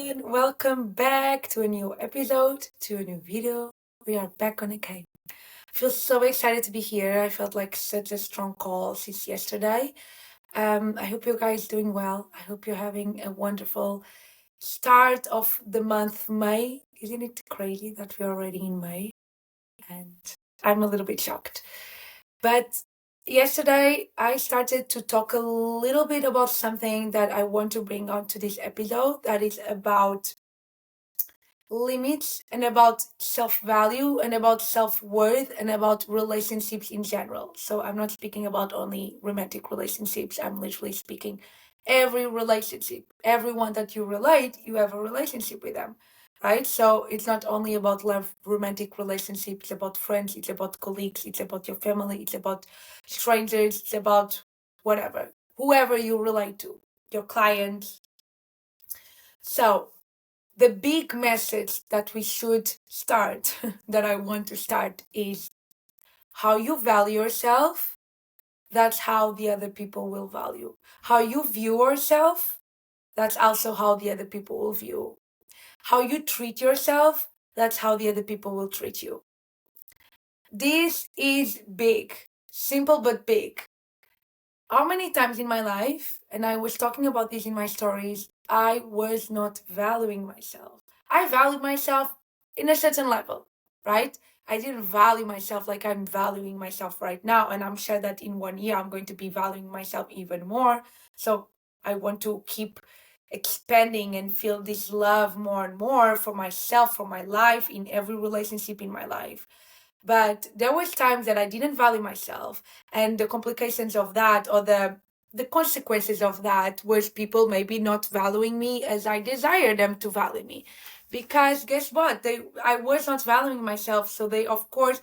everyone. Welcome back to a new episode, to a new video. We are back on again. I feel so excited to be here. I felt like such a strong call since yesterday. I hope you guys doing well. I hope you're having a wonderful start of the month May. Isn't it crazy that we're already in May? And I'm a little bit shocked. But yesterday, I started to talk a little bit about something that I want to bring onto this episode that is about limits and about self value and about self worth and about relationships in general. So I'm not speaking about only romantic relationships, I'm literally speaking every relationship. Everyone that you relate, you have a relationship with them. Right? So it's not only about love, romantic relationships, it's about friends, it's about colleagues, it's about your family, it's about strangers, it's about whatever, whoever you relate to, your clients. So the big message that we should start, that I want to start, is how you value yourself. That's how the other people will value. How you view yourself, that's also how the other people will view. How you treat yourself, that's how the other people will treat you. This is big, simple but big. How many times in my life, and I was talking about this in my stories, I was not valuing myself. I valued myself in a certain level, right? I didn't value myself like I'm valuing myself right now. And I'm sure that in 1 year, I'm going to be valuing myself even more. So I want to keep expanding and feel this love more and more for myself, for my life, in every relationship in my life. But there was times that I didn't value myself, and the complications of that, or the consequences of that, was people maybe not valuing me as I desire them to value me. Because guess what? I was not valuing myself, so they of course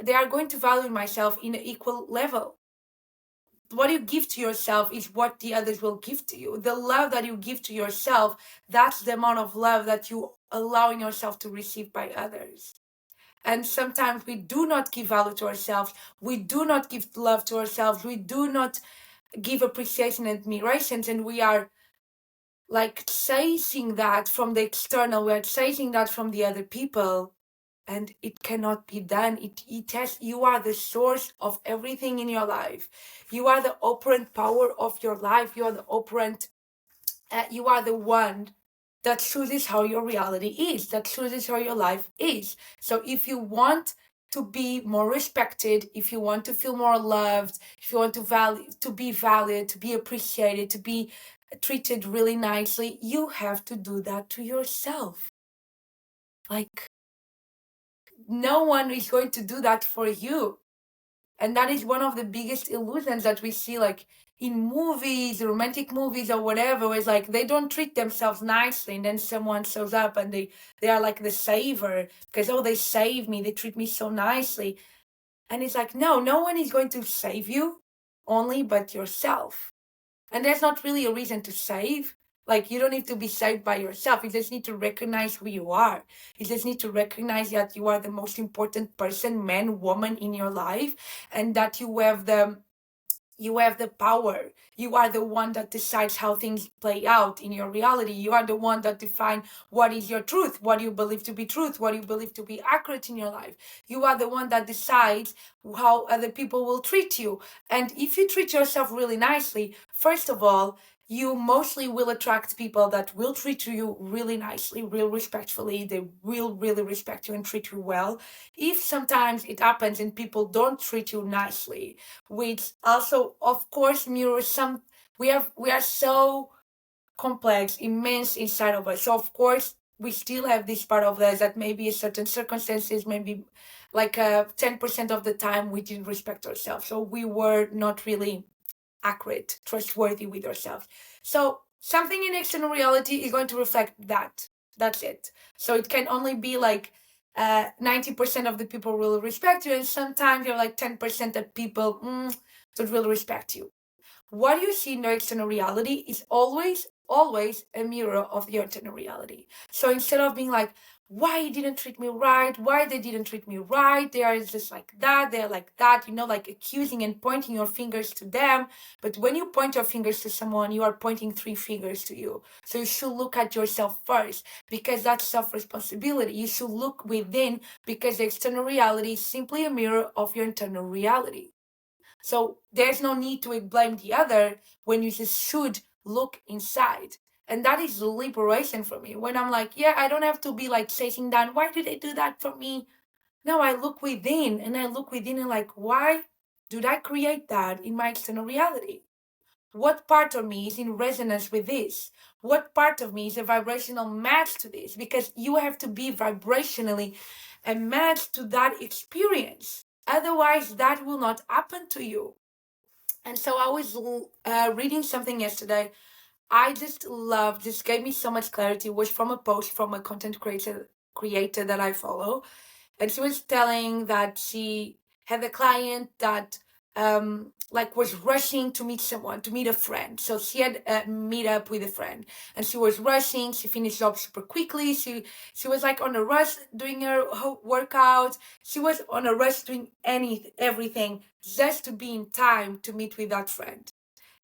they are going to value myself in an equal level. What you give to yourself is what the others will give to you. The love that you give to yourself, that's the amount of love that you allowing yourself to receive by others. And sometimes we do not give value to ourselves. We do not give love to ourselves. We do not give appreciation and admiration. And we are like chasing that from the external. We are chasing that from the other people. And it cannot be done. It has, you are the source of everything in your life. You are the operant power of your life. You are the operant, you are the one that chooses how your reality is, that chooses how your life is. So if you want to be more respected, if you want to feel more loved, if you want to be valued, to be appreciated, to be treated really nicely, you have to do that to yourself. Like, no one is going to do that for you. And that is one of the biggest illusions that we see, like in movies, romantic movies or whatever. It's like they don't treat themselves nicely, and then someone shows up and they are like the saver because, oh, they save me, they treat me so nicely. And it's like, no one is going to save you, only but yourself. And there's not really a reason to save. Like, you don't need to be saved by yourself. You just need to recognize who you are. You just need to recognize that you are the most important person, man, woman in your life, and that you have the power. You are the one that decides how things play out in your reality. You are the one that defines what is your truth, what you believe to be truth, what you believe to be accurate in your life. You are the one that decides how other people will treat you. And if you treat yourself really nicely, first of all, you mostly will attract people that will treat you really nicely, real respectfully. They will really respect you and treat you well. If sometimes it happens and people don't treat you nicely, which also of course mirrors some, we are so complex, immense inside of us. So of course we still have this part of us that maybe in certain circumstances, maybe like 10% of the time we didn't respect ourselves. So we were not really accurate, trustworthy with ourselves. So something in external reality is going to reflect that. That's it. So it can only be like 90% of the people will respect you, and sometimes you're like 10% that people don't really respect you. What you see in the external reality is always, always a mirror of your internal reality. So instead of being like, why you didn't treat me right, why they didn't treat me right, they are just like that, they're like that, like accusing and pointing your fingers to them. But when you point your fingers to someone, you are pointing three fingers to you. So you should look at yourself first, because that's self-responsibility. You should look within, because the external reality is simply a mirror of your internal reality. So there's no need to blame the other when you just should look inside. And that is liberation for me. When I'm like, yeah, I don't have to be like chasing down, why did they do that for me? No, I look within, and I look within and like, why did I create that in my external reality? What part of me is in resonance with this? What part of me is a vibrational match to this? Because you have to be vibrationally a match to that experience. Otherwise, that will not happen to you. And so I was reading something yesterday. I just loved, just gave me so much clarity. It was from a post from a content creator that I follow, and she was telling that she had a client that like was rushing to meet someone, to meet a friend. So she had a meet up with a friend, and she was rushing. She finished up super quickly. She was like on a rush doing her workout. She was on a rush doing everything just to be in time to meet with that friend.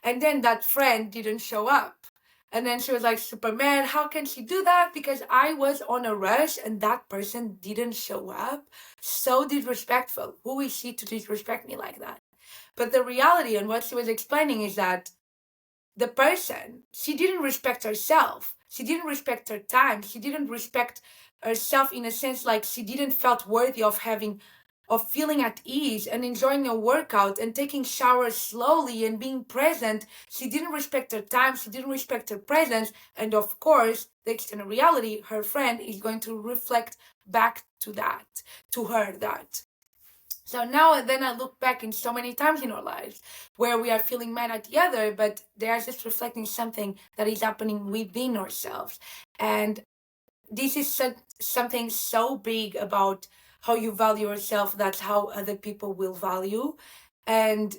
And then that friend didn't show up. And then she was like, Superman, how can she do that? Because I was on a rush and that person didn't show up. So disrespectful. Who is she to disrespect me like that? But the reality and what she was explaining is that the person, she didn't respect herself. She didn't respect her time. She didn't respect herself in a sense like she didn't felt worthy of feeling at ease and enjoying a workout and taking showers slowly and being present. She didn't respect her time. She didn't respect her presence. And of course, the external reality, her friend, is going to reflect back to her that. So now and then I look back in so many times in our lives where we are feeling mad at the other, but they are just reflecting something that is happening within ourselves. And this is something so big about how you value yourself. That's how other people will value. And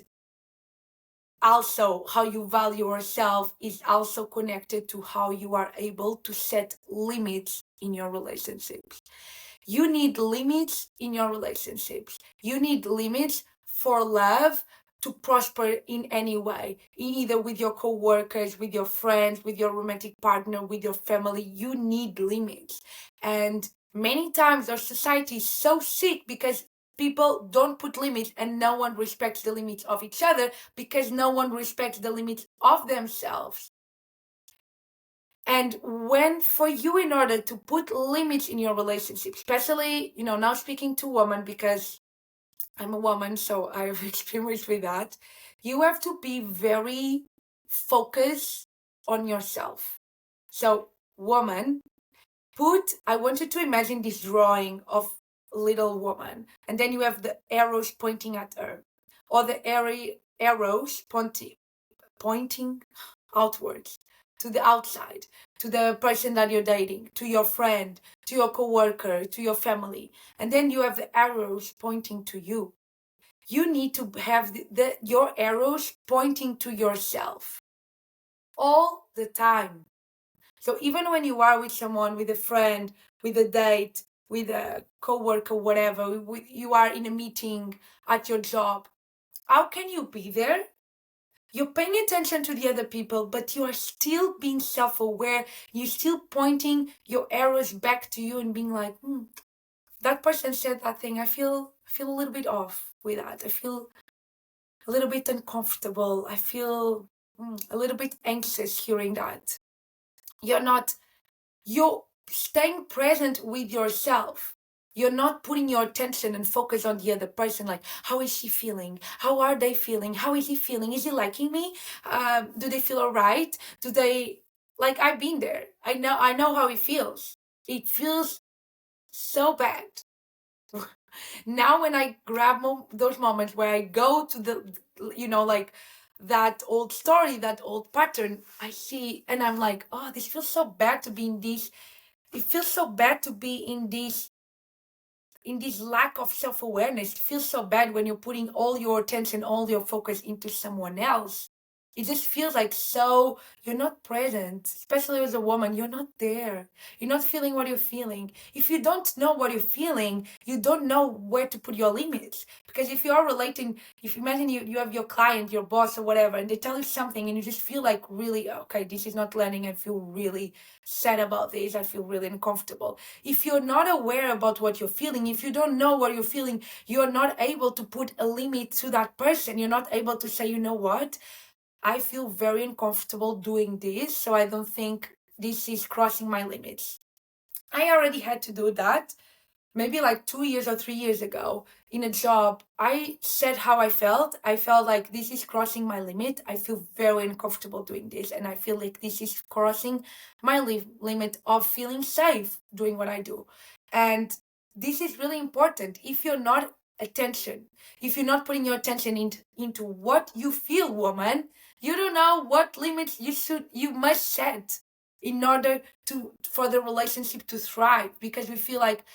also how you value yourself is also connected to how you are able to set limits in your relationships. You need limits in your relationships. You need limits for love to prosper in any way, either with your co-workers, with your friends, with your romantic partner, with your family. You need limits. And many times our society is so sick because people don't put limits and no one respects the limits of each other because no one respects the limits of themselves. And when for you, in order to put limits in your relationship, especially, now speaking to women because I'm a woman, so I have experience with that, you have to be very focused on yourself. So, woman, I want you to imagine this drawing of little woman, and then you have the arrows pointing at her, or the arrows pointing outwards, to the outside, to the person that you're dating, to your friend, to your coworker, to your family. And then you have the arrows pointing to you. You need to have your arrows pointing to yourself all the time. So even when you are with someone, with a friend, with a date, with a coworker, whatever, you are in a meeting at your job, how can you be there? You're paying attention to the other people, but you are still being self-aware. You're still pointing your arrows back to you and being like, that person said that thing. I feel a little bit off with that. I feel a little bit uncomfortable. I feel a little bit anxious hearing that. You're staying present with yourself. You're not putting your attention and focus on the other person, like, how is she feeling? How are they feeling? How is he feeling? Is he liking me? Do they feel all right? Do they, like, I've been there. I know how it feels. It feels so bad. Now when I grab those moments where I go to the, like that old story, that old pattern, I see, and I'm like, oh, this feels so bad to be in this. It feels so bad to be in this lack of self-awareness. It feels so bad when you're putting all your attention, all your focus into someone else. It just feels like so you're not present, especially as a woman. You're not there. You're not feeling what you're feeling. If you don't know what you're feeling, you don't know where to put your limits. Because if you are relating, if you imagine you have your client, your boss, or whatever, and they tell you something and you just feel like really, okay, this is not landing. I feel really sad about this. I feel really uncomfortable. If you're not aware about what you're feeling, if you don't know what you're feeling, you're not able to put a limit to that person. You're not able to say, you know what? I feel very uncomfortable doing this, so I don't think this is crossing my limits. I already had to do that maybe like 2 years or 3 years ago in a job. I said how I felt. I felt like this is crossing my limit. I feel very uncomfortable doing this, and I feel like this is crossing my limit of feeling safe doing what I do. And this is really important. If you're not attention, if you're not putting your attention into what you feel, woman, you don't know what limits you must set in order to for the relationship to thrive, because we feel like,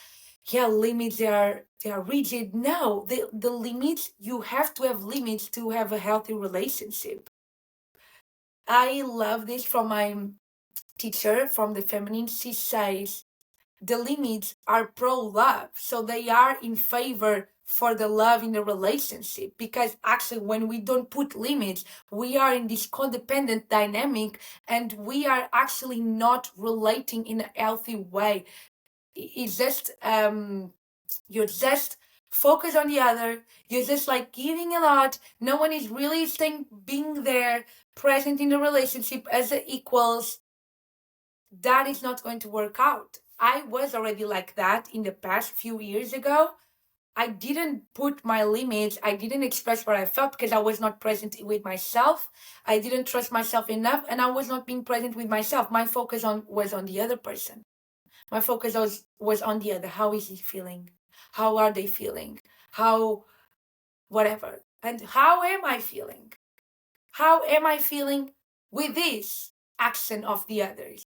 yeah, limits, they are rigid. No, the limits, you have to have limits to have a healthy relationship. I love this from my teacher from the feminine. She says the limits are pro love, so they are in favor for the love in the relationship, because actually when we don't put limits, we are in this codependent dynamic, and we are actually not relating in a healthy way. It's just you're just focused on the other. You're just like giving a lot. No one is really staying, being there, present in the relationship as equals. That is not going to work out. I was already like that in the past few years ago. I didn't put my limits. I didn't express what I felt because I was not present with myself. I didn't trust myself enough, and I was not being present with myself. My focus was on the other person. My focus was on the other. How is he feeling? How are they feeling? How, whatever. And how am I feeling? How am I feeling with this action of the others?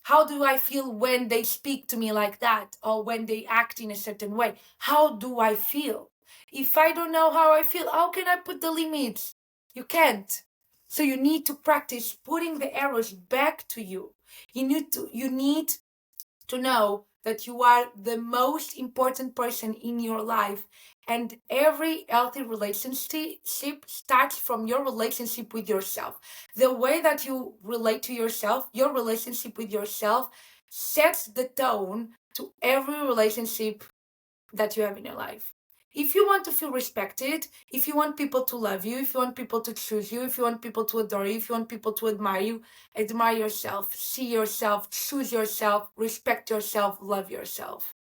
How do I feel when they speak to me like that, or when they act in a certain way? How do I feel? If I don't know how I feel, how can I put the limits? You can't. So you need to practice putting the arrows back to you. You need to know that you are the most important person in your life, and every healthy relationship starts from your relationship with yourself. The way that you relate to yourself, your relationship with yourself, sets the tone to every relationship that you have in your life. If you want to feel respected, if you want people to love you, if you want people to choose you, if you want people to adore you, if you want people to admire yourself, see yourself, choose yourself, respect yourself, love yourself.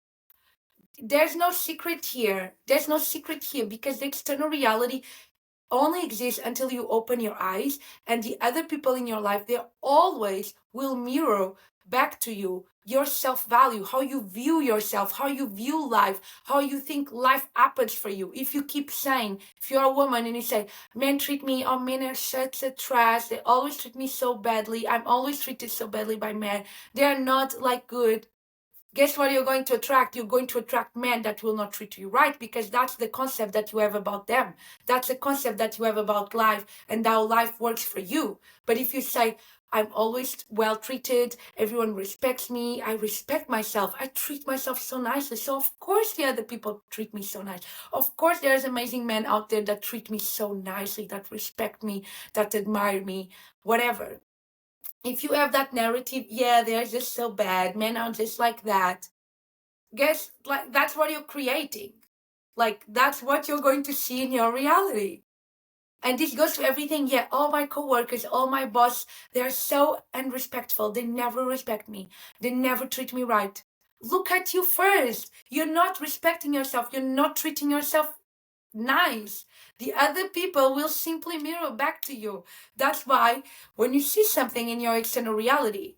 There's no secret here. There's no secret here, because the external reality only exists until you open your eyes, and the other people in your life, they always will mirror back to you your self-value, how you view yourself, how you view life, how you think life happens for you. If you keep saying, if you're a woman and you say, men treat me, oh, men are such a trash, they always treat me so badly, I'm always treated so badly by men, they are not like good, guess what you're going to attract? You're going to attract men that will not treat you right, because that's the concept that you have about them. That's the concept that you have about life and how life works for you. But if you say, I'm always well treated, everyone respects me, I respect myself, I treat myself so nicely, so of course the other people treat me so nice. Of course there's amazing men out there that treat me so nicely, that respect me, that admire me, whatever. If you have that narrative, yeah, they're just so bad, men are just like that, guess, like, that's what you're creating. Like, that's what you're going to see in your reality. And this goes to everything. Yeah, all my coworkers, all my boss, they're so unrespectful. They never respect me. They never treat me right. Look at you first. You're not respecting yourself. You're not treating yourself nice. The other people will simply mirror back to you. That's why when you see something in your external reality,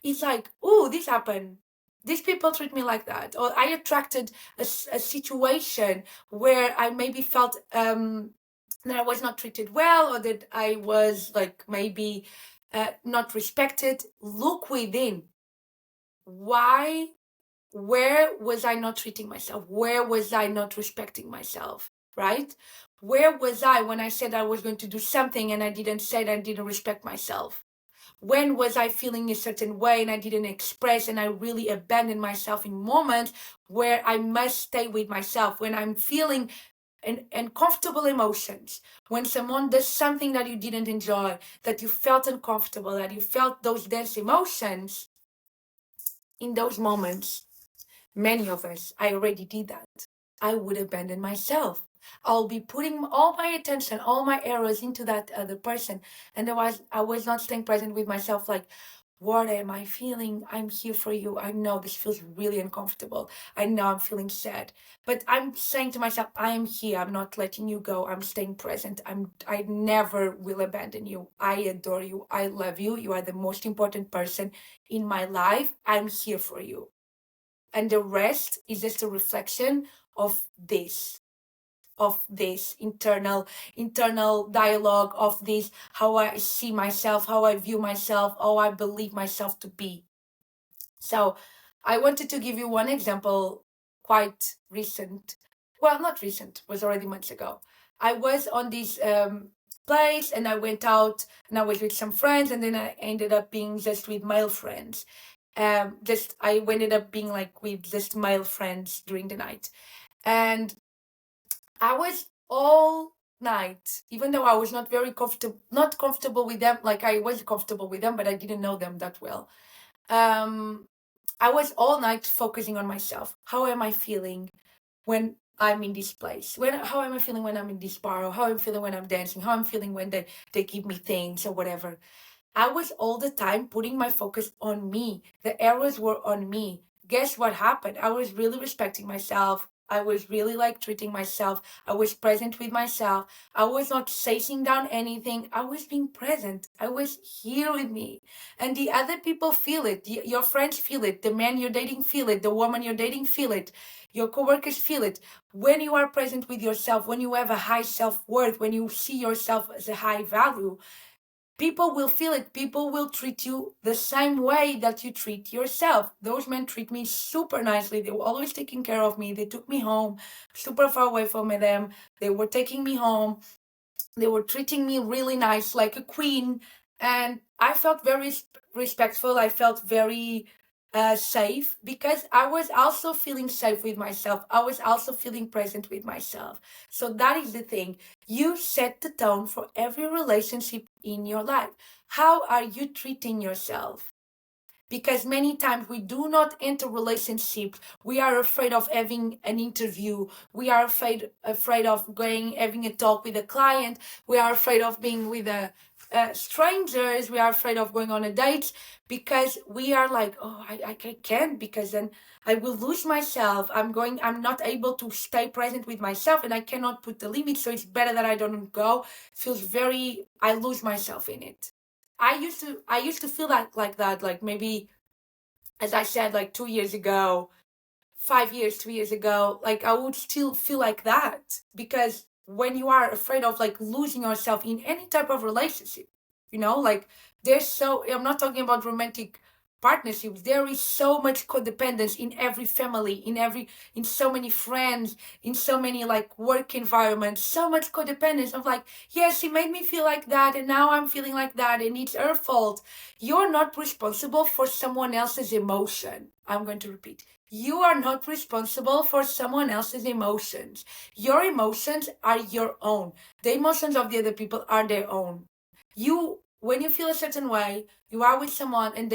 it's like, oh, this happened. These people treat me like that. Or I attracted a situation where I maybe felt that I was not treated well, or that I was like maybe not respected. Look within. Why? Where was I not treating myself? Where was I not respecting myself? Right? Where was I when I said I was going to do something and I didn't say it and didn't respect myself? When was I feeling a certain way and I didn't express and I really abandoned myself in moments where I must stay with myself, when I'm feeling uncomfortable emotions, when someone does something that you didn't enjoy, that you felt uncomfortable, that you felt those dense emotions, in those moments, many of us, I already did that. I would abandon myself. I'll be putting all my attention, all my arrows into that other person. And I was not staying present with myself, like, what am I feeling? I'm here for you. I know this feels really uncomfortable. I know I'm feeling sad. But I'm saying to myself, I am here. I'm not letting you go. I'm staying present. I never will abandon you. I adore you. I love you. You are the most important person in my life. I'm here for you. And the rest is just a reflection of this internal dialogue, of this, how I see myself, how I view myself, how I believe myself to be. So I wanted to give you one example, quite recent. Well, not recent, was already months ago. I was on this place and I went out and I was with some friends, and then I ended up being just with male friends. Just I ended up being like with just male friends during the night. And I was all night, even though I was not comfortable with them. Like, I was comfortable with them, but I didn't know them that well. I was all night focusing on myself. How am I feeling when I'm in this place? How am I feeling when I'm in this bar? Or how I'm feeling when I'm dancing? How I'm feeling when they give me things or whatever. I was all the time putting my focus on me. The errors were on me. Guess what happened? I was really respecting myself. I was really like treating myself. I was present with myself. I was not chasing down anything. I was being present. I was here with me. And the other people feel it. Your friends feel it. The man you're dating feel it. The woman you're dating feel it. Your coworkers feel it. When you are present with yourself, when you have a high self-worth, when you see yourself as a high value, people will feel it. People will treat you the same way that you treat yourself. Those men treat me super nicely. They were always taking care of me. They took me home, super far away from them. They were taking me home. They were treating me really nice, like a queen. And I felt very respectful. I felt very safe, because I was also feeling safe with myself. I was also feeling present with myself. So that is the thing. You set the tone for every relationship in your life. How are you treating yourself? Because many times we do not enter relationships. We are afraid of having an interview. We are afraid of having a talk with a client. We are afraid of being with strangers. We are afraid of going on a date, because we are like, oh, I can't, because then I will lose myself. I'm not able to stay present with myself, and I cannot put the limit. So it's better that I don't go. I lose myself in it. I used to feel like that, like maybe, as I said, like 2 years ago, 5 years, 2 years ago, like I would still feel like that, because when you are afraid of like losing yourself in any type of relationship, like I'm not talking about romantic partnerships. There is so much codependence in every family, in so many friends, in so many like work environments, so much codependence of like, yes, she made me feel like that, and now I'm feeling like that, and it's her fault. You're not responsible for someone else's emotion. I'm going to repeat. You are not responsible for someone else's emotions. Your emotions are your own. The emotions of the other people are their own. When you feel a certain way, you are with someone and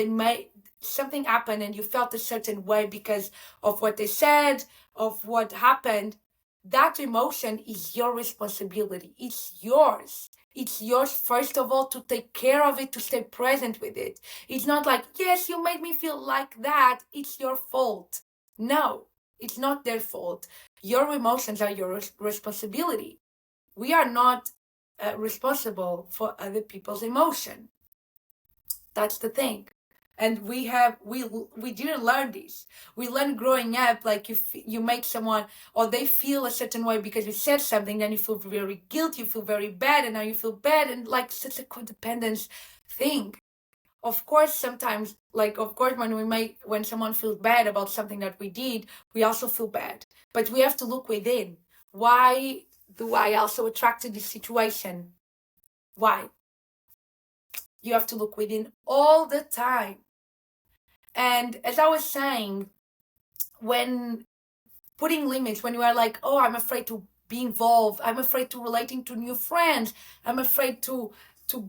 something happen and you felt a certain way because of what they said, of what happened. That emotion is your responsibility. It's yours. It's yours, first of all, to take care of it, to stay present with it. It's not like, yes, you made me feel like that. It's your fault. No, it's not their fault. Your emotions are your responsibility. We are not responsible for other people's emotion. That's the thing. And we didn't learn this. We learned growing up, like if you make someone or they feel a certain way because you said something, then you feel very guilty, you feel very bad, and now you feel bad, and like such a codependence thing. Of course, sometimes, like, of course, when someone feels bad about something that we did, we also feel bad. But we have to look within. Why do I also attract to this situation? Why? You have to look within all the time. And as I was saying, when putting limits, when you are like, oh, I'm afraid to be involved, I'm afraid to relating to new friends, I'm afraid to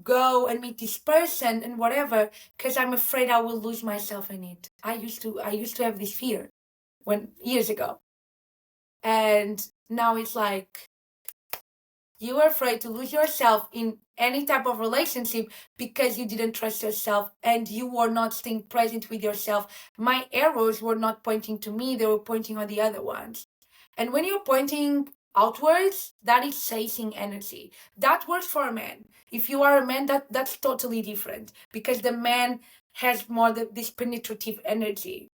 go and meet this person and whatever, because I'm afraid I will lose myself in it. I used to have this fear when years ago. And now it's like, you are afraid to lose yourself in any type of relationship because you didn't trust yourself and you were not staying present with yourself. My arrows were not pointing to me, they were pointing on the other ones. And when you're pointing outwards, that is chasing energy. That works for a man. If you are a man, that's totally different because the man has more this penetrative energy.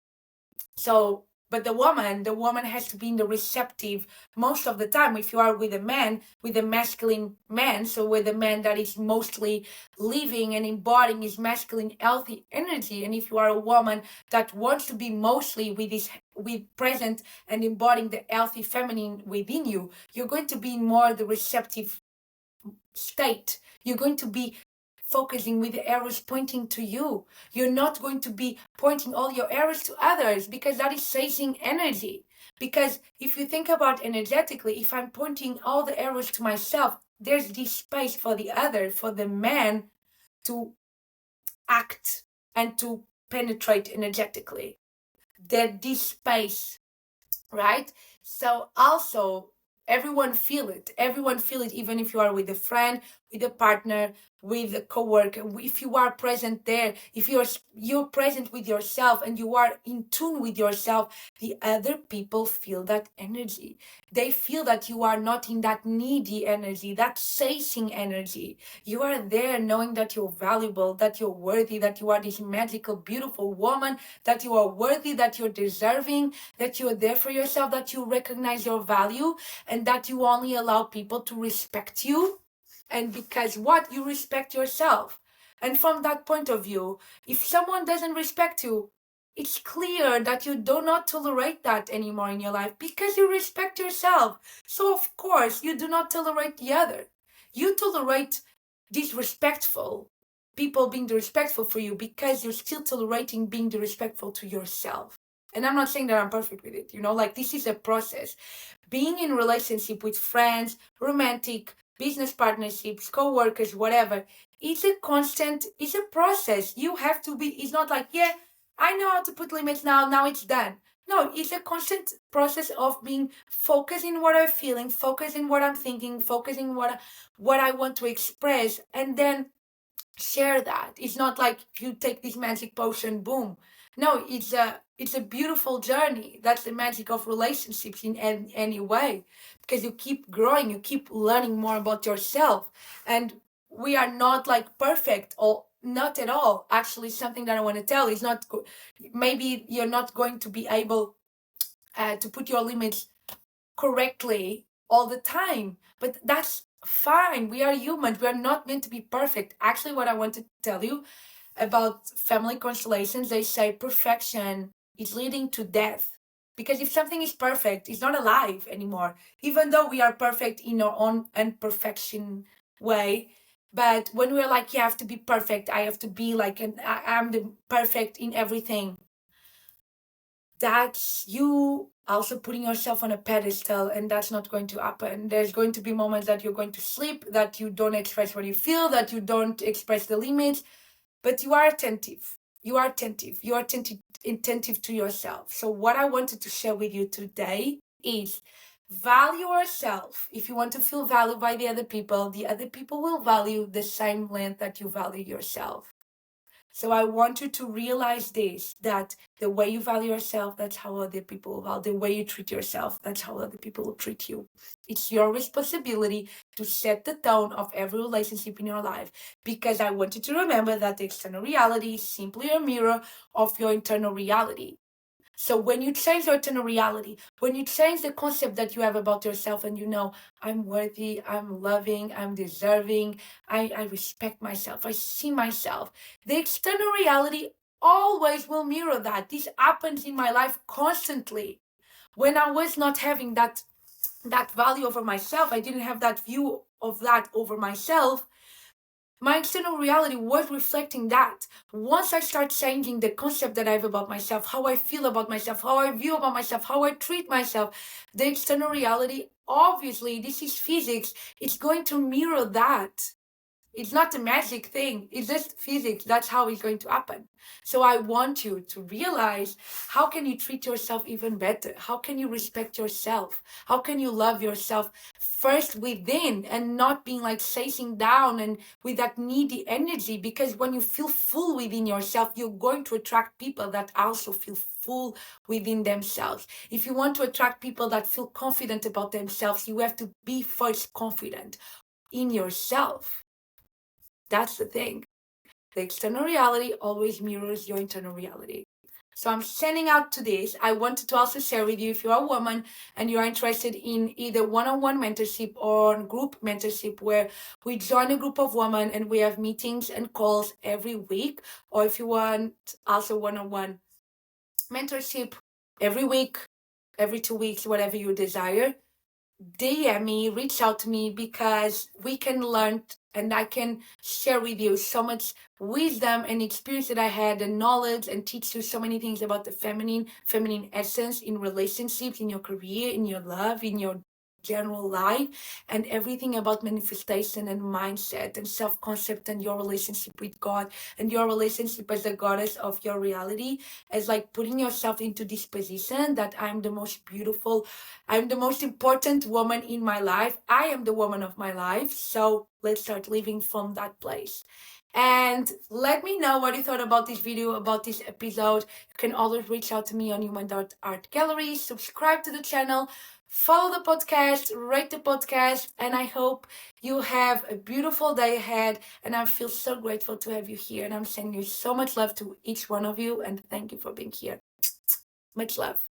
So, but the woman has to be in the receptive most of the time. If you are with a man, with a masculine man, so with a man that is mostly living and embodying his masculine healthy energy, and if you are a woman that wants to be mostly with present and embodying the healthy feminine within you, you're going to be in more the receptive state. You're going to be focusing with the arrows pointing to you. You're not going to be pointing all your arrows to others because that is chasing energy. Because if you think about energetically, if I'm pointing all the arrows to myself, there's this space for the other, for the man to act and to penetrate energetically. There's this space, right? So also everyone feel it. Everyone feel it, even if you are with a friend, with a partner, with a coworker. If you are present there, if you're present with yourself and you are in tune with yourself, the other people feel that energy. They feel that you are not in that needy energy, that chasing energy. You are there knowing that you're valuable, that you're worthy, that you are this magical, beautiful woman, that you are worthy, that you're deserving, that you're there for yourself, that you recognize your value, and that you only allow people to respect you. And because what? You respect yourself. And from that point of view, if someone doesn't respect you, it's clear that you do not tolerate that anymore in your life because you respect yourself. So, of course, you do not tolerate the other. You tolerate disrespectful people being disrespectful for you because you're still tolerating being disrespectful to yourself. And I'm not saying that I'm perfect with it, like this is a process. Being in relationship with friends, romantic, business partnerships, co-workers, whatever, it's a process. You have to be, it's not like, yeah, I know how to put limits now it's done. No, it's a constant process of being focused in what I'm feeling, focused in what I'm thinking, focusing what I want to express, and then share that. It's not like you take this magic potion, boom. No, it's a beautiful journey. That's the magic of relationships in any way, because you keep growing, you keep learning more about yourself, and we are not like perfect or not at all. Actually, something that I want to tell is not. Maybe you're not going to be able to put your limits correctly all the time, but that's fine. We are humans. We are not meant to be perfect. Actually, what I want to tell you about family constellations, they say perfection is leading to death. Because if something is perfect, it's not alive anymore. Even though we are perfect in our own imperfection way. But when we're like, you have to be perfect, I have to be like, and I'm the perfect in everything. That's you also putting yourself on a pedestal, and that's not going to happen. There's going to be moments that you're going to sleep, that you don't express what you feel, that you don't express the limits, but you are attentive. You are attentive. You are attentive to yourself. So what I wanted to share with you today is value yourself. If you want to feel valued by the other people will value the same length that you value yourself. So I want you to realize this, that the way you value yourself, that's how other people will value. The way you treat yourself, that's how other people will treat you. It's your responsibility to set the tone of every relationship in your life, because I want you to remember that the external reality is simply a mirror of your internal reality. So when you change your internal reality, when you change the concept that you have about yourself, and I'm worthy, I'm loving, I'm deserving, I respect myself, I see myself, the external reality always will mirror that. This happens in my life constantly. When I was not having that that value over myself, I didn't have that view of that over myself, my external reality was reflecting that. Once I start changing the concept that I have about myself, how I feel about myself, how I view about myself, how I treat myself, the external reality, obviously, this is physics, it's going to mirror that. It's not a magic thing. It's just physics. That's how it's going to happen. So I want you to realize, how can you treat yourself even better? How can you respect yourself? How can you love yourself first within and not being like chasing down and with that needy energy? Because when you feel full within yourself, you're going to attract people that also feel full within themselves. If you want to attract people that feel confident about themselves, you have to be first confident in yourself. That's the thing. The external reality always mirrors your internal reality. So I'm sending out to this. I wanted to also share with you, if you're a woman and you're interested in either one-on-one mentorship or group mentorship, where we join a group of women and we have meetings and calls every week, or if you want also one-on-one mentorship every week, every 2 weeks, whatever you desire, DM me, reach out to me, because we can learn and I can share with you so much wisdom and experience that I had and knowledge, and teach you so many things about the feminine essence in relationships, in your career, in your love, in your general life, and everything about manifestation and mindset and self-concept and your relationship with God and your relationship as the goddess of your reality, as like putting yourself into this position that I'm the most beautiful, I'm the most important woman in my life. I am the woman of my life. So let's start living from that place. And let me know what you thought about this video, about this episode. You can always reach out to me on human.art gallery, subscribe to the channel, follow the podcast, rate the podcast, and I hope you have a beautiful day ahead. And I feel so grateful to have you here. And I'm sending you so much love to each one of you. And thank you for being here. Much love.